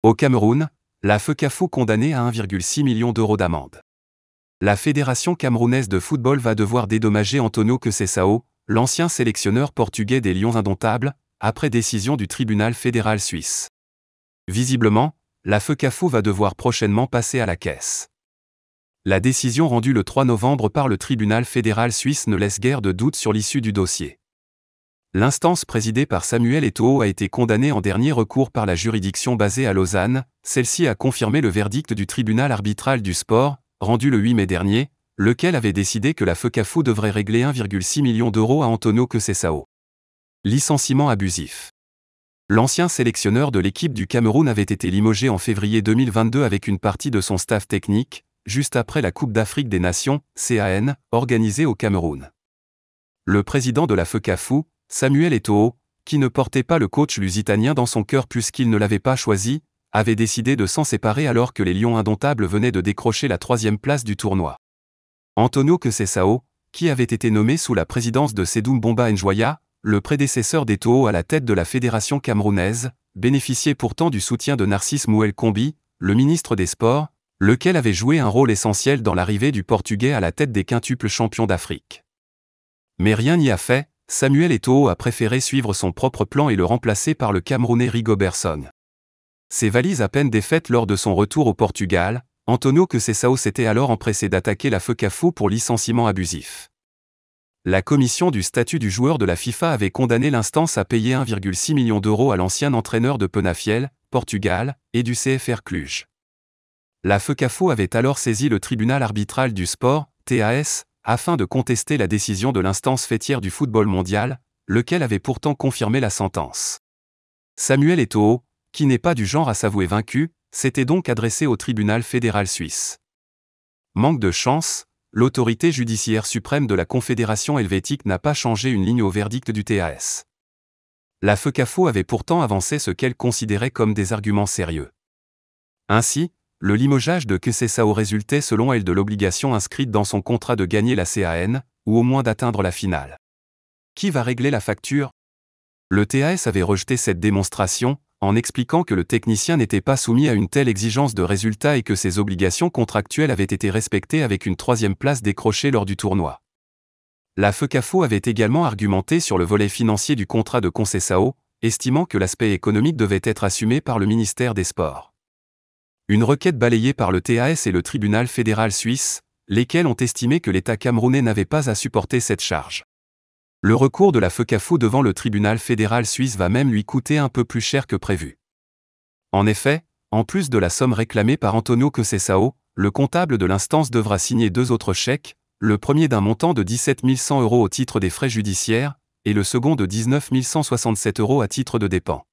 Au Cameroun, la FECAFO condamnée à 1,6 million d'euros d'amende. La Fédération camerounaise de football va devoir dédommager Antonio Conceição, l'ancien sélectionneur portugais des Lions indomptables, après décision du tribunal fédéral suisse. Visiblement, la FECAFO va devoir prochainement passer à la caisse. La décision rendue le 3 novembre par le tribunal fédéral suisse ne laisse guère de doute sur l'issue du dossier. L'instance présidée par Samuel Eto'o a été condamnée en dernier recours par la juridiction basée à Lausanne. Celle-ci a confirmé le verdict du tribunal arbitral du sport, rendu le 8 mai dernier, lequel avait décidé que la FECAFO devrait régler 1,6 million d'euros à Antonio Conceição. Licenciement abusif. L'ancien sélectionneur de l'équipe du Cameroun avait été limogé en février 2022 avec une partie de son staff technique, juste après la Coupe d'Afrique des Nations, CAN, organisée au Cameroun. Le président de la FECAFO, Samuel Eto'o, qui ne portait pas le coach lusitanien dans son cœur puisqu'il ne l'avait pas choisi, avait décidé de s'en séparer alors que les Lions indomptables venaient de décrocher la 3e place du tournoi. Antonio Conceição, qui avait été nommé sous la présidence de Seydou Bomba Njoya, le prédécesseur d'Eto'o à la tête de la fédération camerounaise, bénéficiait pourtant du soutien de Narcisse Mouel Kombi, le ministre des Sports, lequel avait joué un rôle essentiel dans l'arrivée du Portugais à la tête des quintuples champions d'Afrique. Mais rien n'y a fait. Samuel Eto'o a préféré suivre son propre plan et le remplacer par le Camerounais Rigobertson. Ses valises à peine défaites lors de son retour au Portugal, Antonio Conceição s'était alors empressé d'attaquer la FECAFO pour licenciement abusif. La commission du statut du joueur de la FIFA avait condamné l'instance à payer 1,6 million d'euros à l'ancien entraîneur de Penafiel, Portugal, et du CFR Cluj. La FECAFO avait alors saisi le tribunal arbitral du sport, TAS, afin de contester la décision de l'instance faîtière du football mondial, lequel avait pourtant confirmé la sentence. Samuel Eto'o, qui n'est pas du genre à s'avouer vaincu, s'était donc adressé au tribunal fédéral suisse. Manque de chance, l'autorité judiciaire suprême de la Confédération helvétique n'a pas changé une ligne au verdict du TAS. La FECAFO avait pourtant avancé ce qu'elle considérait comme des arguments sérieux. Ainsi, le limogeage de Conceição résultait selon elle de l'obligation inscrite dans son contrat de gagner la CAN, ou au moins d'atteindre la finale. Qui va régler la facture? Le TAS avait rejeté cette démonstration, en expliquant que le technicien n'était pas soumis à une telle exigence de résultat et que ses obligations contractuelles avaient été respectées avec une 3e place décrochée lors du tournoi. La FECAFO avait également argumenté sur le volet financier du contrat de Conceição, estimant que l'aspect économique devait être assumé par le ministère des Sports. Une requête balayée par le TAS et le tribunal fédéral suisse, lesquels ont estimé que l'État camerounais n'avait pas à supporter cette charge. Le recours de la FECAFO devant le tribunal fédéral suisse va même lui coûter un peu plus cher que prévu. En effet, en plus de la somme réclamée par Antonio Conceição, le comptable de l'instance devra signer 2 autres chèques, le premier d'un montant de 17 100 € au titre des frais judiciaires, et le second de 19 167 € à titre de dépens.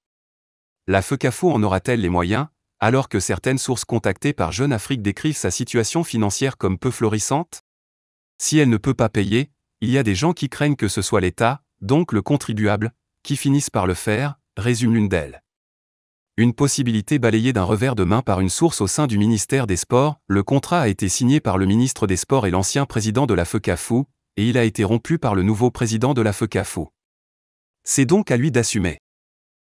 La FECAFO en aura-t-elle les moyens, alors que certaines sources contactées par Jeune Afrique décrivent sa situation financière comme peu florissante? Si elle ne peut pas payer, il y a des gens qui craignent que ce soit l'État, donc le contribuable, qui finisse par le faire, résume l'une d'elles. Une possibilité balayée d'un revers de main par une source au sein du ministère des Sports, le contrat a été signé par le ministre des Sports et l'ancien président de la FECAFO, et il a été rompu par le nouveau président de la FECAFO. C'est donc à lui d'assumer.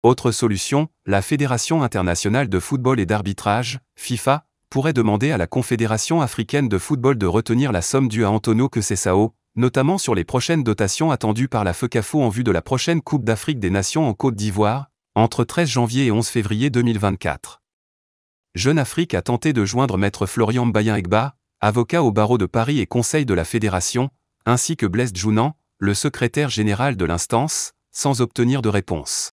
Autre solution, la Fédération internationale de football et d'arbitrage, FIFA, pourrait demander à la Confédération africaine de football de retenir la somme due à Antonio Conceição, notamment sur les prochaines dotations attendues par la FECAFO en vue de la prochaine Coupe d'Afrique des Nations en Côte d'Ivoire, entre 13 janvier et 11 février 2024. Jeune Afrique a tenté de joindre Maître Florian Mbayin-Egba, avocat au barreau de Paris et conseil de la Fédération, ainsi que Blaise Djounan, le secrétaire général de l'instance, sans obtenir de réponse.